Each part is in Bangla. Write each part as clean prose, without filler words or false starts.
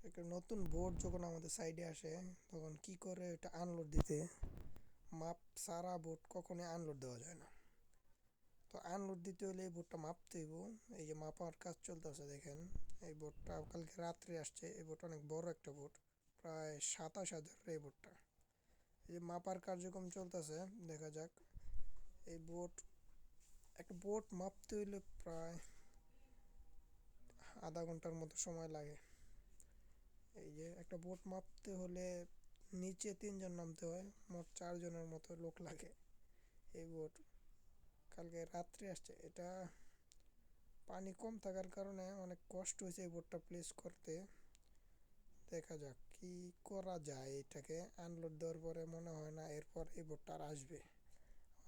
একটা নতুন বোট যখন আমাদের সাইডে আসে তখন কি করে এটা আনলোড দিতে, মাপ সারা বোট কখনোই আনলোড দেওয়া যায় না। তো আনলোড দিতে হলে এই বোটটা মাপতে হইব। এই যে মাপার কাজ চলতেছে দেখেন। এই বোটটা কালকে রাত্রে আসছে। এই বোট অনেক বড় একটা বোট, প্রায় 27,000 এই বোটটা। এই যে মাপার কার্যক্রম চলতেছে, দেখা যাক। এই বোট, একটা বোট মাপতে হইলে প্রায় আধা ঘন্টার মতো সময় লাগে। এই যে একটা বোট মাপতে হলে নিচে 3 জন নামতে হয়, মোট 4 জনের মতো লোক লাগে। এই বোট কালকে রাত্রে আসছে। এটা পানি কম থাকার কারণে অনেক কষ্ট হয়েছে এই বোটটা প্লেস করতে। দেখা যাক কি করা যায়। এটাকে আনলোড দেওয়ার পরে মনে হয় না এরপর এই বোটটা আর আসবে।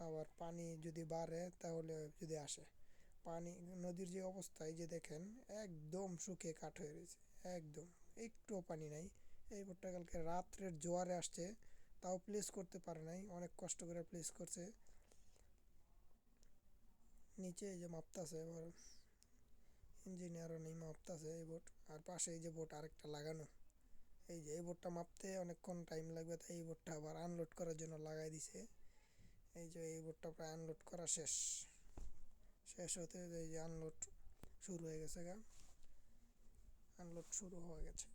আবার পানি যদি বাড়ে তাহলে যদি আসে। পানি, নদীর যে অবস্থা এই যে দেখেন, একদম শুকিয়ে কাঠ হয়ে রয়েছে, একদম একটুও পানি নাই। এই বোটটা কালকে রাত্রের জোয়ারে আসছে, তাও প্লেস করতে পারে নাই, অনেক কষ্ট করে প্লেস করছে। নিচে এই যে মাপতাছে, এবার ইঞ্জিনিয়ারও নেই, মাপতাছে এই বোট। আর পাশে এই যে বোট আরেকটা লাগানো। এই যে এই বোটটা মাপতে অনেকক্ষণ টাইম লাগবে, তাই এই বোটটা আবার আনলোড করার জন্য লাগাই দিছে। এই যে এই বোটটা প্রায় আনলোড করা শেষ। শেষ হতে এই যে আনলোড শুরু হয়ে গেছে গা, আনলোড শুরু হয়ে গেছে।